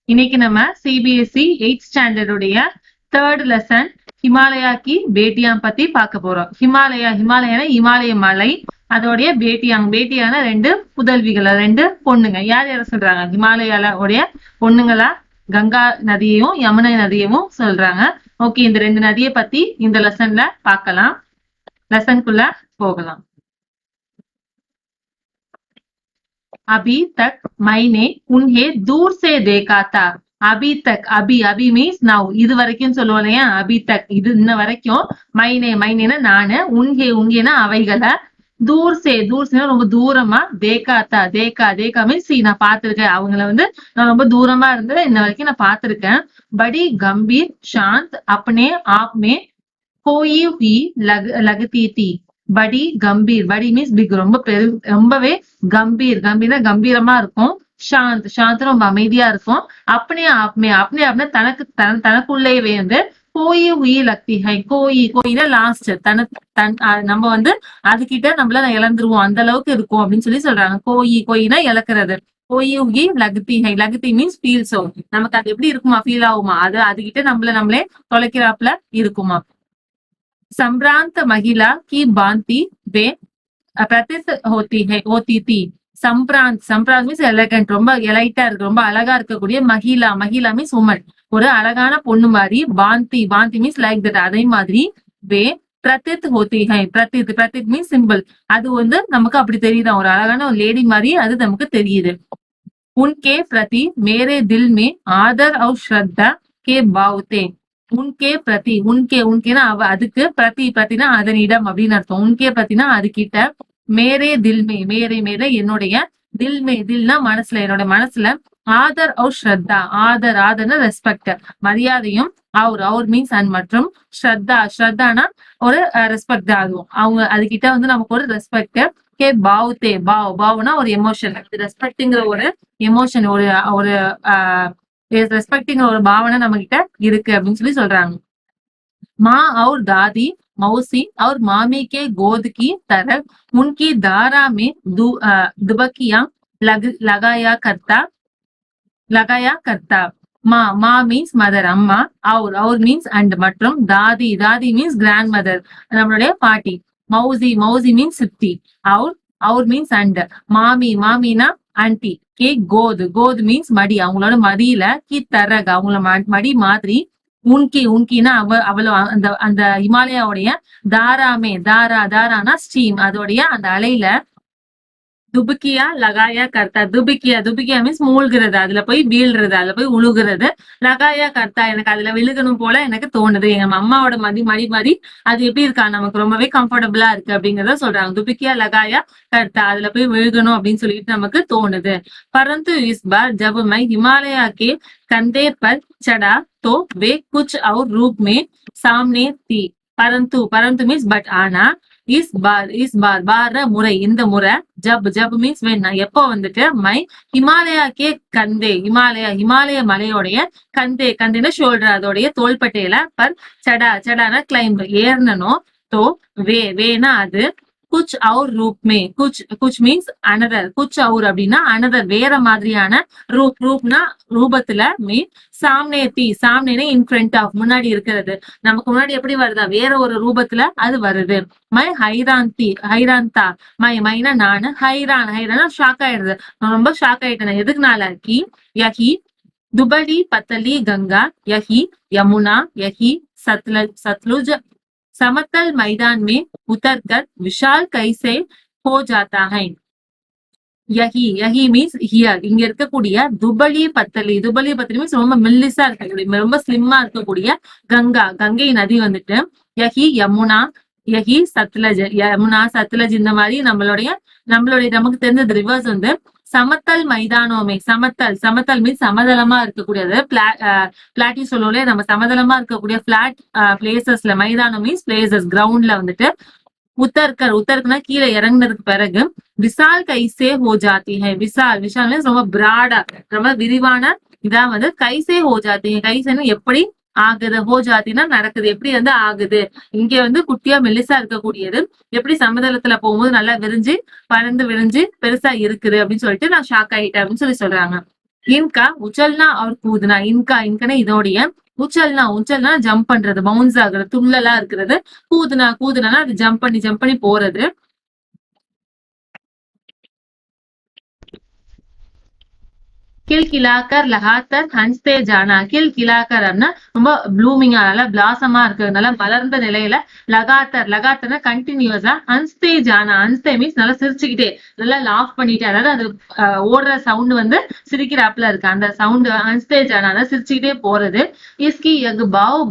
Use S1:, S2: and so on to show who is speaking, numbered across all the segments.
S1: இன்னைக்கு நம்ம CBSE 8th standard உடைய 3rd லெசன் ஹிமாலயா கி பேட்டியாம் பத்தி பார்க்க போறோம். ஹிமாலயான இமாலய மலை, அதோடைய பேட்டியான 2 புதல்விகள், 2 பொண்ணுங்க. யார் யார சொல்றாங்க? ஹிமாலயால உடைய பொண்ணுங்களா கங்கா நதியையும் யமுனை நதியையும் சொல்றாங்க. ஓகே, இந்த 2 நதியை பத்தி இந்த லெசன்ல பார்க்கலாம். லெசனுக்குள்ள போகலாம். अभी तक मैंने उन्हें दूर से देखा था. अभी तक, अभी मीन्स नाउ, இது வரைக்கும் சொல்லுவோம் இல்லையா? अभी तक, இது இன்ன வரைக்கும். மைனேனா நானு, உங்கேனா அவைகளை, தூர் சே ரொம்ப தூரமா, தேக்கா மீன்ஸ் நான் பார்த்திருக்கேன். அவங்கள நான் ரொம்ப தூரமா இருந்து இன்ன வரைக்கும் நான் பார்த்திருக்கேன். படி கம்பீர் சாந்த் அப்னே ஆப் மே கோயி ஹுயி லகதி தி. படி கம்பீர், படி மீன்ஸ் பிக், ரொம்பவே கம்பீர்னா கம்பீரமா இருக்கும். சாந்த் ரொம்ப அமைதியா இருக்கும். அப்பனே தனக்குள்ளேயே கோயி ஹுயி லக்தி ஹை. கோயினா லாஸ்ட், நம்ம அதுகிட்ட நம்மள இழந்துருவோம், அந்த அளவுக்கு இருக்கும் அப்படின்னு சொல்லி சொல்றாங்க. கோயினா இழக்கிறது. கோயி ஹுயி லக்தி ஹை. லக்தி மீன்ஸ் ஃபீல். சோ நமக்கு அது எப்படி இருக்குமா, ஃபீல் ஆகுமா, அதுகிட்ட நம்மளே தொலைக்கிறாப்புல இருக்குமா. संभ्रांत महिला की भांति वे प्रतीत होती थी. संभ्रांत மீன்ஸ் எலகண்ட், ரொம்ப எலைட்டா இருக்கு, ரொம்ப அழகா இருக்கக்கூடிய மகிழா மீன்ஸ் உமன், ஒரு அழகான பொண்ணு மாதிரி. பாந்தி மீன்ஸ் லைக் தட், அதே மாதிரி. வே பிரதித் ஹோத்தி ஹை. பிரதித் மீன்ஸ் சிம்பிள். அது நமக்கு அப்படி தெரியுதா, ஒரு அழகான ஒரு லேடி மாதிரி அது நமக்கு தெரியுது. உன்கே பிரதி மேரே தில் மே ஆதர் और श्रद्धा के भाव थे. உன்கே பிரதி, உன்கேனா அதுக்கு, பிரதினா அதனிடம் அப்படின்னு அர்த்தம். உன்கே பிரதினா அது கிட்ட, மேரே மேரே என்னுடைய, தில்னா மனசுல, என்னோட மனசுல, ஆதர் और ஸ்ரத்தா. ஆதர்னா ரெஸ்பெக்ட், மரியாதையும், அவர் மீன்ஸ் அண்ட், மற்றும் ஸ்ரத்தானா ஒரு ரெஸ்பெக்ட். அதுவும் அவங்க அதுகிட்ட நமக்கு ஒரு ரெஸ்பெக்ட். கே பாவ்தே, பாவ்னா ஒரு எமோஷன். ரெஸ்பெக்ட்ங்கிற ஒரு எமோஷன், ஒரு ரெஸ்பெக்டிங் ஒரு பாவனை நம்ம கிட்ட இருக்கு அப்படின்னு சொல்லி சொல்றாங்க. माँ और दादी, मौसी और मामी के गोद की तरफ उनकी धारा में दुबकियां लगाया करता. மா மீன்ஸ் மதர், அம்மா. அவர் மீன்ஸ் அண்ட், மற்றும் தாதி மீன்ஸ் கிராண்ட் மதர், நம்மளுடைய பாட்டி. மௌசி மீன்ஸ் சித்தி. அவர் மீன்ஸ் அண்ட். மாமினா ஆன்டி. கே கோது மீன்ஸ் மடி, அவங்களோட மடியில. கி தரக, அவங்கள மடி மாதிரி. உன்கினா அவளோ, அந்த இமாலயாவுடைய தாரானா ஸ்ட்ரீம், அதோடைய அந்த அலையில. துபுக்கியா லகாயா கர்த்தா. துபுக்கியா மீன்ஸ் மூழ்கிறது, அதுல போய் வீழ்றது, அதுல போய் உழுகிறது. லகாயா கர்த்தா, எனக்கு அதுல விழுகணும் போல எனக்கு தோணுது. எங்க அம்மாவோட மடி மாதிரி அது எப்படி இருக்கா, நமக்கு ரொம்பவே கம்ஃபர்டபுளா இருக்கு அப்படிங்கறத சொல்றாங்க. துபுக்கியா லகாயா கர்த்தா, அதுல போய் விழுகணும் அப்படின்னு சொல்லிட்டு நமக்கு தோணுது. பரந்து இஸ் பார் ஜப் மை ஹிமாலயா கே கந்தே பர் சடா தோ வே குச் और रूप में सामने थी. பரந்து மீன்ஸ் பட், ஆனா. இஸ் பார் முறை, இந்த முறை. ஜப் மீன்ஸ் வென், எப்போ மை ஹிமாலயாக்கே கந்தே, ஹிமாலய மலையோடைய கந்தேனா ஷோல்டர், அதோடைய தோள்பட்டையில. பர் சடானா கிளைம்ப், ஏறணும். தோ வேனா அது. குச் और रूप में, குச் மீன்ஸ் அனதர். குச் और அப்படின்னா அனதர், வேற மாதிரியான. ரூப்னா ரூபத்துல. மீன் சாம்னேனா இன் ஃப்ரண்ட் ஆஃப், முன்னாடி இருக்கிறது. நமக்கு முன்னாடி எப்படி வருதா, வேற ஒரு ரூபத்துல அது வருது. மை ஹைராந்தா. மைனா நானு. ஹைரானா ஷாக் ஆயிடுது, ரொம்ப ஷாக் ஆயிட்டேன். எதுக்குனால? கி யஹி दुबली पतली गंगा, यही यमुना, यही सतलुज समतल मैदान में उतरकर विशाल कैसे हो जाता है. யஹி மீன்ஸ் ஹியர், இங்க இருக்கக்கூடிய. துபலி பத்தலி மீன்ஸ் ரொம்ப மெல்லிசா இருக்கக்கூடிய, ரொம்ப ஸ்லிம்மா இருக்கக்கூடிய. கங்கை நதி யஹி யமுனா, யஹி சத்லஜ், இந்த மாதிரி நம்மளுடைய நமக்கு தெரிஞ்ச ரிவர்ஸ் சமத்தல் மைதானோமே. சமத்தல் மீன்ஸ் சமதளமா இருக்கக்கூடியது. பிளாட்டி சொல்லுவோம்ல, நம்ம சமதளமா இருக்கக்கூடிய பிளாட் பிளேசஸ்ல. மைதானம் மீன்ஸ் பிளேசஸ், கிரவுண்ட்ல உத்தர்க்குனா கீழே இறங்குனதுக்கு பிறகு. விசால் கைசே ஹோ ஜாத்தி ஹை. விசால் மீன்ஸ் ரொம்ப பிராடா, ரொம்ப விரிவான. இதான் கைசே ஹோ ஜாத்தி ஹை. கைசேன்னு எப்படி ஆகுது, ஹோ ஜாத்தினா நடக்குது, எப்படி ஆகுது. இங்க குட்டியா மெல்லிசா இருக்கக்கூடியது எப்படி சமதளத்துல போகும்போது நல்லா பறந்து விரிஞ்சு பெருசா இருக்குது அப்படின்னு சொல்லிட்டு நான் ஷாக் ஆயிட்டேன் அப்படின்னு சொல்றாங்க. இன்கா உச்சல்னா அவர் கூதுனா, இன்கா இன்கனா இதோடைய, உச்சல்னா உச்சல்னா ஜம்ப் பண்றது, பவுன்ஸ் ஆகுறது, துள்ளலா இருக்கிறது. கூதுனா கூதுனா அது ஜம்ப் பண்ணி போறது. கில் கிலாக்கர் லகாத்தர் ஹன்ஸ்தே ஜானா, கில் கிலாக்கர் அப்படின்னா ரொம்ப ப்ளூமிங்கா நல்லா பிளாசமா இருக்கிறதுனால மலர்ந்த நிலையில, லகாத்தர் லகாத்தர்னா கண்டினியூஸா, ஹன்ஸ்தே ஜானா ஹன்ஸ்தே மீன்ஸ் நல்லா சிரிச்சுக்கிட்டே, நல்லா லாஃப் பண்ணிட்டே, அதாவது அது ஓடுற சவுண்ட் வந்து சிரிக்கிறாப்புல இருக்கு, அந்த சவுண்ட் ஹன்ஸ்தே ஜானா சிரிச்சுக்கிட்டே போறது. இஸ்கி எக் பாவ்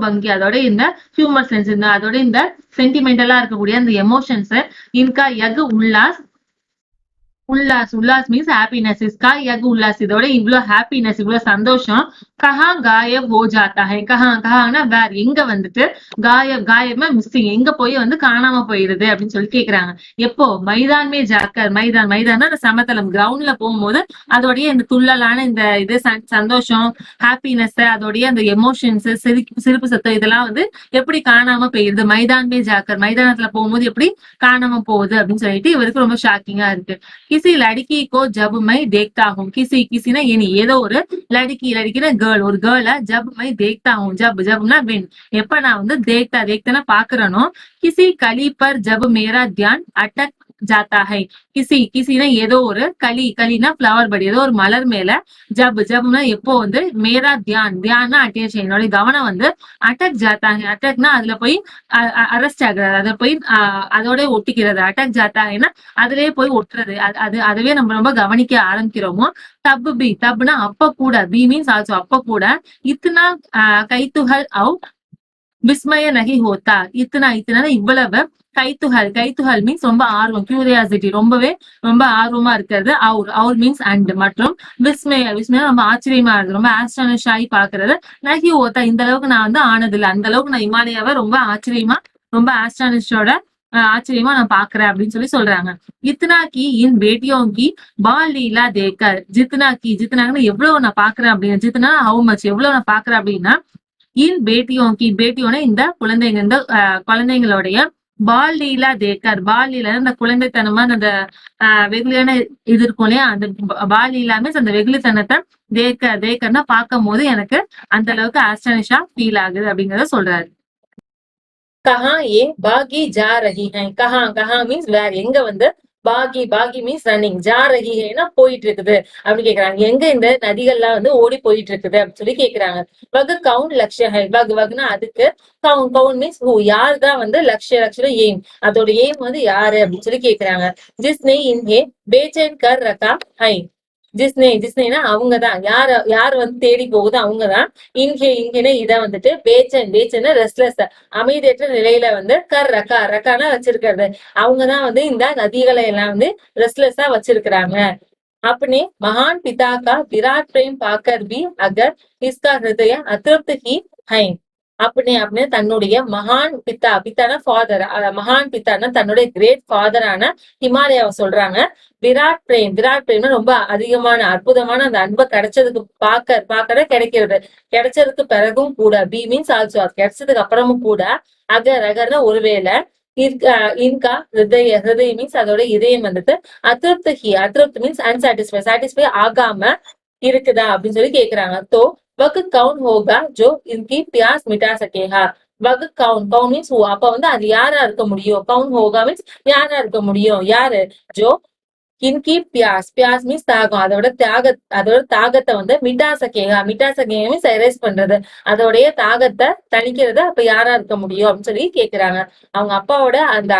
S1: பங்கி அதோட இந்த ஹியூமர் சென்ஸ், இந்த அதோட இந்த சென்டிமெண்டலா இருக்கக்கூடிய அந்த எமோஷன்ஸ். இன்கா எக் உல்லாஸ், உல்லாஸ் உல்லாஸ் மீன்ஸ் ஹாப்பினஸ், இஸ்கா யக் உல்லாஸ் இதோட இவ்வளவு ஹாப்பினஸ் இவ்வளவு சந்தோஷம். கஹா காயப் ஹோ ஜாத்தா ஹை, கஹானா வேர் எங்க வந்துட்டு, காயப்னா மிஸ்ஸிங் எங்க போய் வந்து காணாம போயிருது அப்படின்னு சொல்லி கேக்குறாங்க. எப்போ மைதான்மே ஜாக்கர், மைதான்னா அந்த சமதளம் கிரவுண்ட்ல போகும்போது அதோடைய இந்த துள்ளலான இந்த இது சந்தோஷம், ஹாப்பினஸ், அதோடைய அந்த எமோஷன்ஸ், சிரிப்பு சத்தம் இதெல்லாம் வந்து எப்படி காணாம போயிருது, மைதான்மே ஜாக்கர் மைதானத்துல போகும்போது எப்படி காணாம போகுது அப்படின்னு சொல்லிட்டு இவருக்கு ரொம்ப ஷாக்கிங்கா இருக்கு. किसी लड़की को जब मैं देखता हूँ, किसी ना यानी ஏதோ ஒரு லड़की கேர்ள், ஒரு கேர்ள ஜப் மை தேக்தா ஹூம், ஜப்னா வென், எப்ப நான் வந்து தேக்தா பாக்குறனோ, கிசி கலி பர் ஜப் மேரா தியான் அட்டக் ஜாத்தா ஹை, கிசினா ஏதோ ஒரு கலினா பிளவர் பட் ஏதோ ஒரு மலர் மேல, ஜப்னா எப்போ வந்து, மேரா தியான்னா அட்டென்ஷன் என்னோட கவனம் வந்து, அட்டக் ஜாத்தா ஹை, அட்டக்னா அதுல போய் அரெஸ்ட் ஆகுறது, அதை போய் அதோட ஒட்டிக்கிறது, அட்டக் ஜாத்தா ஹைனா அதுலயே போய் ஒட்டுறது, அதுவே நம்ம ரொம்ப கவனிக்க ஆரம்பிக்கிறோமோ. தப்னா அப்ப கூட, பி மீன்ஸ் ஆல்சோ அப்ப கூட, இத்தனா கைத்துகள் அவு விஸ்மய நகி ஹோத்தா, இத்தனா இவ்வளவு, கைத்துகள் மீன்ஸ் ரொம்ப ஆர்வம், கியூரியாசிட்டி, ரொம்ப ஆர்வமா இருக்கிறது. அவர் மீன்ஸ் அண்ட், மற்றும் விஸ்மய ரொம்ப ஆச்சரியமா இருக்கு, ரொம்ப ஆஸ்டானிஷ் ஆகி பாக்குறது. நகி ஹோத்தா இந்த அளவுக்கு நான் வந்து ஆனதில்லை, அந்த அளவுக்கு நான் இமாலயாவை ரொம்ப ஆச்சரியமா, ரொம்ப ஆஸ்டானிஷோட ஆச்சரியமா நான் பாக்குறேன் அப்படின்னு சொல்லி சொல்றாங்க. இத்தனா கி இன் பேட்டியோं की बाल लीला देखकर, ஜித்னாங்கன்னா எவ்வளவு நான் பாக்குறேன் அப்படின்னு, ஜித்னா ஹவு மச் எவ்வளவு நான் பாக்குறேன் அப்படின்னா, இன் பேட்டியோனா இந்த குழந்தைங்க, இந்த குழந்தைங்களுடைய, பால் லீலா தேக்கர், பால் லீலா இந்த குழந்தைத்தனமா அந்த வெகுளியான இது இருக்கும் இல்லையா, அந்த பால் லீலா மீன்ஸ் அந்த வெகுளித்தனத்தை, தேக்கர்னா பார்க்கும் போது எனக்கு அந்த அளவுக்கு ஆஸ்டானிஷா ஃபீல் ஆகுது அப்படிங்கறத சொல்றாரு. கஹா ஏ பாகி ஜா ரஹி ஹை, கஹா மீன்ஸ் வேர் எங்க வந்து, பாகி மீன்ஸ் ரன்னிங், ஜா ரஹி ஹைனா போயிட்டு இருக்குது அப்படின்னு கேக்குறாங்க. எங்க இந்த நதிகள்லாம் வந்து ஓடி போயிட்டு இருக்குது அப்படின்னு சொல்லி கேக்குறாங்க. வகு கவுன் லட்சிய ஹை, வகுனா அதுக்கு, கவுன் மீன்ஸ் ஹூ யார் தான் வந்து, லட்சிய எய்ம், அதோட எய்ம் வந்து யாரு அப்படின்னு சொல்லி கேக்குறாங்க. ஜிஸ்னே இன்ஹே பேச்சேன் கர் ரகா ஹை, ஜிஸ்னேனா அவங்கதான், யார் வந்து தேடி போகுது அவங்கதான். இங்கேன்னு இதை வந்துட்டு பேச்சன் ரெஸ்ட்லெஸ் அமைதியற்ற நிலையில வந்து, ரக்கானா வச்சிருக்கிறது, அவங்கதான் வந்து இந்த நதிகளை எல்லாம் வந்து ரெஸ்ட்லெஸ்ஸா வச்சிருக்கிறாங்க. अपने महान पिता का विराट प्रेम पाकर भी अगर इसका हृदय अतृप्त ही है, अपने தன்னுடைய மகான் பித்தானா ஃபாதர், மகான் பித்தானா தன்னுடைய கிரேட் ஃபாதரான ஹிமாலயாவை சொல்றாங்க. விராட் பிரேம்னா ரொம்ப அதிகமான அற்புதமான அந்த அன்பை கிடைச்சதுக்கு பாக்க கிடைச்சதுக்கு பிறகும் கூட, பி மீன்ஸ் ஆல்சோ அது கிடைச்சதுக்கு அப்புறமும் கூட, அகர்னா ஒருவேளை, இன்கா ஹிருதய மீன்ஸ் அதோட இதயம் வந்துட்டு, அதிருப்தி மீன்ஸ் சாட்டிஸ்ஃபை ஆகாம இருக்குதா அப்படின்னு சொல்லி கேக்குறாங்க. தோ வக் கவுன் ஹோகா ஜோ இன்கி பியாஸ் மிட்டா சகேஹா, வக் கவுன் மீன்ஸ் அப்ப வந்து அது யாரா இருக்க முடியும், கவுன் ஹோகா மீன்ஸ் யாரா இருக்க முடியும், யாரு, ஜோ இன்கி பியாஸ் மீன்ஸ் தாகம், அதோட தாகத்தை வந்து மிட்டா சகேகா மீன்ஸ் எரேஸ் பண்றது, அதோடைய தாகத்தை தணிக்கிறது அப்ப யாரா இருக்க முடியும் அப்படின்னு சொல்லி கேக்குறாங்க. அவங்க அப்பாவோட அந்த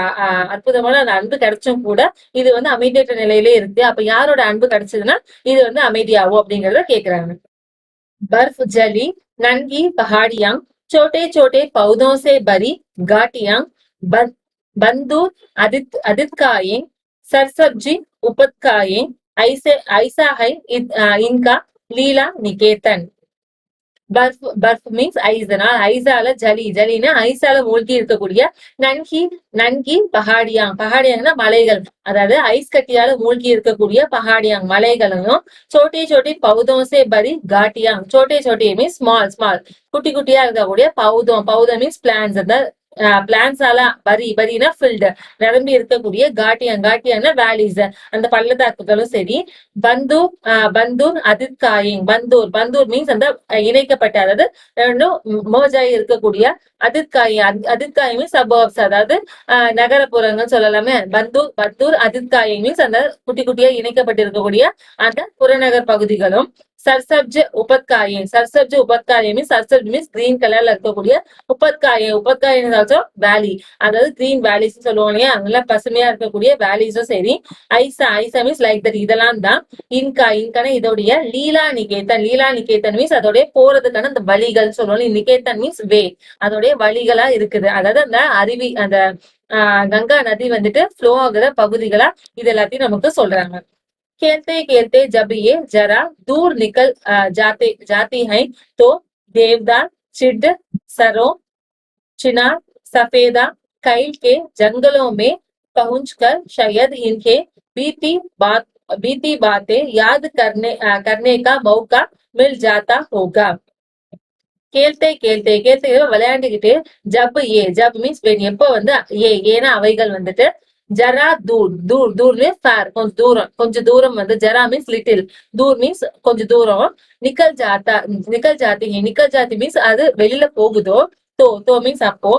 S1: அற்புதமான அந்த அன்பு கிடைச்சும் கூட இது வந்து அமைதியற்ற நிலையிலே இருக்கு, அப்ப யாரோட அன்பு கிடைச்சதுன்னா இது வந்து அமைதியாகும் அப்படிங்கறத கேக்குறாங்க. बर्फ जली नंगी पहाड़ियां, छोटे छोटे पौधों से भरी घाटियां, बंदूर आदितकाएं, सरसब्जी उपतकाएं, ऐसा है इनका लीला निकेतन. பர்ஃப் மீன்ஸ் ஐஸ்னா, ஐஸால ஜலினா ஐஸால மூழ்கி இருக்கக்கூடிய, நன்கி பகாடியாங்கன்னா மலைகள், அதாவது ஐஸ் கட்டியால மூழ்கி இருக்கக்கூடிய பகாடியாங் மலைகளையும், சோட்டே பௌதோசே பரி காட்டியாங், சோட்டே மீன்ஸ் ஸ்மால் குட்டி குட்டியா இருக்கக்கூடிய பௌதம் மீன்ஸ் பிளான்ஸ், அந்த பிளான்ஸால வரினா ஃபில்டு நிரம்பி இருக்கக்கூடிய காட்டியான வேலிஸ் அந்த பள்ளத்தாக்குகளும் சரி. பந்தூர் பந்தூர் அதிர்காயிங் பந்தூர் மீன்ஸ் அந்த இணைக்கப்பட்ட, அதாவது ரெண்டும் மர்ஜ் ஆகி இருக்கக்கூடிய. அதிர்காய் மீன்ஸ் சபர்ப்ஸ், அதாவது நகரப்புறங்கள் சொல்லலாமே. பந்தூர் அதிர்காயிங் மீன்ஸ் அந்த குட்டி குட்டியா இணைக்கப்பட்டு இருக்கக்கூடிய அந்த புறநகர் பகுதிகளும். சர்சப்ஜ உபத்காயே மீன்ஸ் சர்சப்ஜ் மீன்ஸ் கிரீன் கலர்ல இருக்கக்கூடிய. உபத்காயே வேலி, அதாவது கிரீன் வேலிஸ் சொல்லுவோம் இல்லையா, நல்லா பசுமையா இருக்கக்கூடிய வேலிஸும் சரி. ஐசா மீன்ஸ் லைக் தட், இதெல்லாம் தான். இன்கான இதோடைய லீலா நிகேதன் மீன்ஸ் அதோடைய போறதுக்கான அந்த வழிகள் சொல்லுவோம். நிகேதன் மீன்ஸ் வே, அதோடைய வழிகளா இருக்குது. அதாவது அந்த அருவி, அந்த கங்கா நதி வந்துட்டு ஃப்ளோ ஆகுற பகுதிகளா இது எல்லாத்தையும் நமக்கு சொல்றாங்க. खेलते खेलते जब ये जरा दूर निकल जाती हैं तो देवदार, चिड़, सरो, चिनार, सफेदा, कैल के जंगलों में पहुंचकर शायद इनके बीती बातें याद करने का मौका मिल जाता होगा. கேள்த்தே விளையாண்டுகிட்டு ஜப் மீன்ஸ் எப்ப வந்து ஏன்னா அவைகள் வந்துட்டு ஜரா தூர் ஃபேர் கொஞ்சம் தூரம் வந்து ஜரா மீன்ஸ் லிட்டில், தூர் மீன்ஸ் கொஞ்சம் தூரம். நிக்கல் ஜாத்தி மீன்ஸ் அது வெளியில போகுதோ. தோ மீன்ஸ் அப்போ.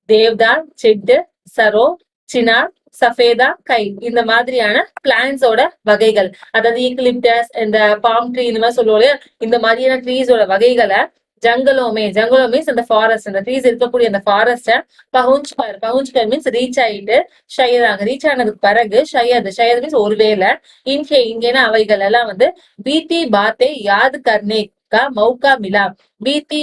S1: தேவ்தார், செட்டு, சரோ, சினார், சஃபேதா, கை இந்த மாதிரியான பிளான்ஸோட வகைகள், அதாவது ஈக்லிப்டஸ், இந்த பாம் ட்ரீ இந்த மாதிரி சொல்லுவோம் இல்லையா, இந்த மாதிரியான ட்ரீஸோட வகைகளை ஜங்கலோ மீன்ஸ் அந்த ஃபாரஸ்ட், அந்த ட்ரீஸ் இருக்கக்கூடிய அந்த ஃபாரஸ்ட பஹுஞ்ச்கர் மீன்ஸ் ரீச் ஆயிட்டு, ரீச் ஆனதுக்கு பிறகு ஷயத் மீன்ஸ் ஒருவேளை, இங்கேனா அவைகள் எல்லாம் வந்து பீத்தி பாத்தே யாது கர்னே மௌகா மிலா. பீத்தி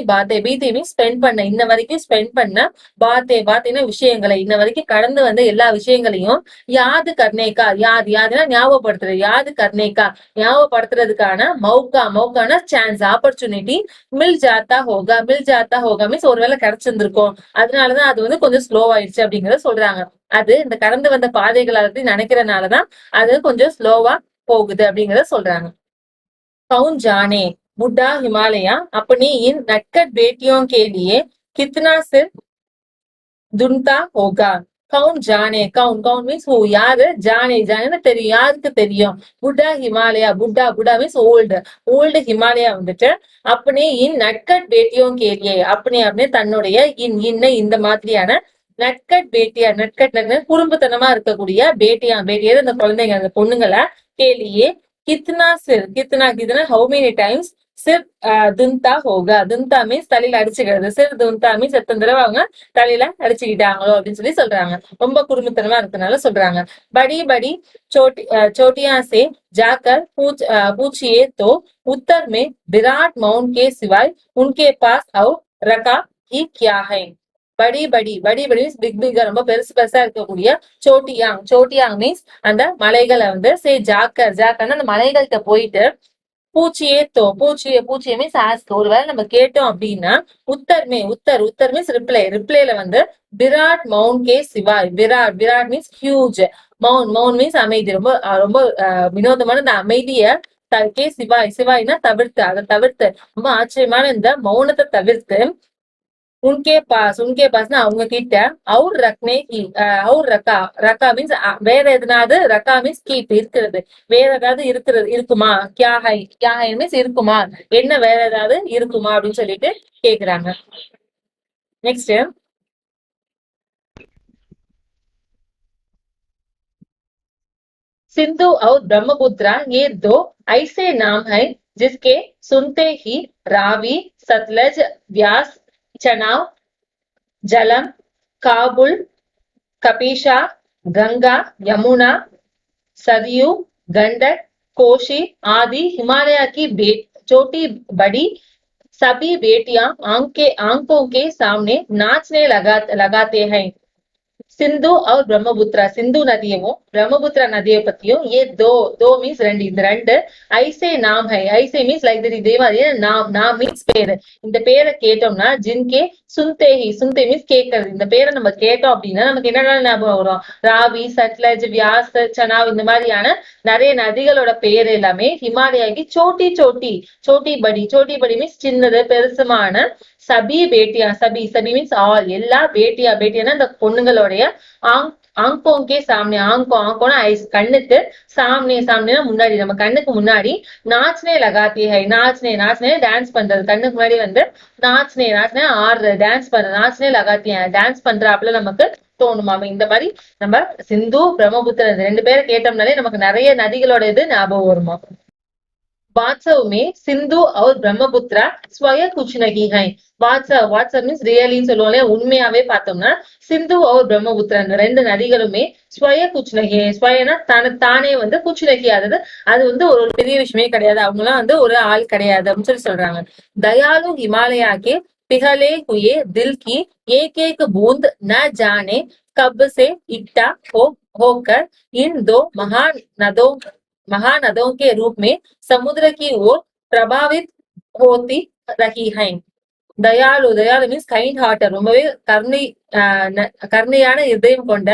S1: மீன்ஸ் ஸ்பெண்ட் பண்ண, இன்ன வரைக்கும் ஸ்பெண்ட் பண்ண, பாத்தேனா விஷயங்களை, இன்ன வரைக்கும் கடந்து வந்த எல்லா விஷயங்களையும் யாது கர்னேக்கா, யாதுனா ஞாபகப்படுத்துறது, யாது கர்னேக்கா ஞாபகப்படுத்துறதுக்கான மௌகான chance, opportunity mill ஜாத்தா Hoga means ஒருவேளை கிடைச்சிருந்திருக்கும், அதனாலதான் அது வந்து கொஞ்சம் ஸ்லோ ஆயிடுச்சு அப்படிங்கறத சொல்றாங்க. அது இந்த கடந்து வந்த பாதைகளை நினைக்கிறதுனாலதான் அது கொஞ்சம் ஸ்லோவா போகுது அப்படிங்கறத சொல்றாங்க. कौन जाने बुढ़ा हिमालय अपनी इन नटखट बेटियों के लिए कितना सिर दुनता होगा. कौन जाने, कौन மீன்ஸ் ஹூ, யாரு, ஜானே தெரியும், யாருக்கு தெரியும். புட்டா ஹிமாலயா, புட்டா மீன்ஸ் ஓல்டு ஹிமாலயா வந்துட்டு அப்பனே இன் நட்கட் பேட்டியோம் கேலியே, அப்பனே தன்னுடைய இந்த மாதிரியான நட்கட் குறும்புத்தனமா இருக்கக்கூடிய பேட்டியா இந்த குழந்தைங்க, அந்த பொண்ணுங்களை கேலியே. கித்னா ஹவு மெனி டைம்ஸ் சிர் துன்தா ஹோகா. துன்தா மீன்ஸ் தலையில அடிச்சுக்கிறது, சிர் துன்தா மீன்ஸ் எத்தனை தடவை அவங்க தலையில அடிச்சுக்கிட்டாங்களோ அப்படின்னு சொல்றாங்க. ரொம்ப குடும்பத்தனமா இருக்கனால சொல்றாங்க. படி चोटियां से जाकर पूछिए तो उत्तर में विराट माउंट के सिवाय उनके पास और रका ही क्या है. படி மீன்ஸ் பிக் ரொம்ப பெருசா இருக்கக்கூடிய. சோட்டியாங் மீன்ஸ் அந்த மலைகளை வந்து ஜாக்கர்னா அந்த மலைகள்கிட்ட போயிட்டு பூச்சியே மீன்ஸ் ஆஸ்க், ஒருவேளை நம்ம கேட்டோம் அப்படின்னா உத்தர் மீன்ஸ் ரிப்ளைல வந்து விராட் மவுண்ட் கே சிவாய், Virat means huge, mount means அமைதி, ரொம்ப ரொம்ப வினோதமான இந்த அமைதிய கே சிவாய்னா தவிர்த்து, அதை தவிர்த்து ரொம்ப ஆச்சரியமான இந்த மௌனத்தை தவிர்த்து உன்கே பாஸ்னா அவங்க கிட்ட அவுர் ரக்கா மீன்ஸ் வேற எதுனாவது, ரக்கா மீன்ஸ் கீப் இருக்கிறது, வேற ஏதாவது இருக்குமா, கியா ஹை மீன்ஸ் இருக்குமா, என்ன வேற ஏதாவது இருக்குமா அப்படின்னு சொல்லிட்டு கேக்குறாங்க. நெக்ஸ்ட் सिंधु और ब्रह्मपुत्रा ये दो ऐसे नाम है जिसके सुनते ही रावी, सतलज, व्यास, चनाव, जलम, काबुल, कपीशा, गंगा, यमुना, सरयू, गंडक, कोशी आदि हिमालय की छोटी बड़ी सभी बेटियां आंखों के सामने नाचने लगाते हैं. சிந்து और ब्रह्मपुत्रा, சிந்து நதியவும் பிரம்மபுத்திரா நதியை பத்தியும் ये दो மீன்ஸ் ரெண்டு, இந்த ரெண்டு ஐசே நாம் ஹை, ஐசே மீன்ஸ் லைக் இதே மாதிரி நாம் மீன்ஸ் பேரு, இந்த பேரை கேட்டோம்னா ஜின்கே சுன்தே மீன்ஸ் கேட்கறது, இந்த பேரை நம்ம கேட்டோம் அப்படின்னா நமக்கு என்னென்ன ஞாபகம் வரும், ராவி, சட்லஜ், வியாஸ், சனாவ் இந்த மாதிரியான நிறைய நதிகளோட பேர் எல்லாமே ஹிமாலயாக்கு சோட்டி படி மீன்ஸ் சின்னது பெருசுமான சபி பேட்டியா, சபி சபி மீன்ஸ் ஆல், எல்லா பேட்டியா பேட்டியானா இந்த பொண்ணுங்களுடைய ஆங் ஆங்கோங்கே சாமனே, ஆங்கோனா ஐஸ், கண்ணுக்கு சாமனே சாமனேனா முன்னாடி, நம்ம கண்ணுக்கு முன்னாடி நாச்னே லகாத்தி ஹை, நாச்னே டான்ஸ் பண்றது, கண்ணுக்கு முன்னாடி வந்து நாச்னே ஆடுறது, டான்ஸ் பண்றது, நாச்னே லகாத்தி ஹை டான்ஸ் பண்றாப்புல நமக்கு தோணுமாமே. இந்த மாதிரி நம்ம சிந்து பிரம்மபுத்திரன் ரெண்டு பேரை கேட்டோம்னாலே நமக்கு நிறைய நதிகளோட இது ஞாபகம் வருமா. वात्सव में सिंधु और ब्रह्मपुत्रा स्वयं कुछ नहीं है. வாட்சவ் மீன்ஸ் ரியலின்னு சொல்லுவோம் இல்லையா, உண்மையாவே பார்த்தோம்னா சிந்து और பிரம்மபுத்திரன் ரெண்டு நதிகளுமே ஸ்வய குச் நகி, ஸ்வயனா தானே வந்து குச் நகி, அதாவது அது வந்து ஒரு பெரிய விஷயமே கிடையாது, அவங்க எல்லாம் வந்து ஒரு ஆள் கிடையாது அப்படின்னு சொல்லி சொல்றாங்க. दयालु हिमालय के पिघले हुए दिल की एक एक बूंद न जाने कब से इकट्ठा होकर इन दो महानदों के रूप में समुद्र की ओर प्रभावित होती रही है. தயாலு மீன்ஸ் கைண்ட் ஹார்ட்டர், ரொம்பவே கருணையான இதயம் கொண்ட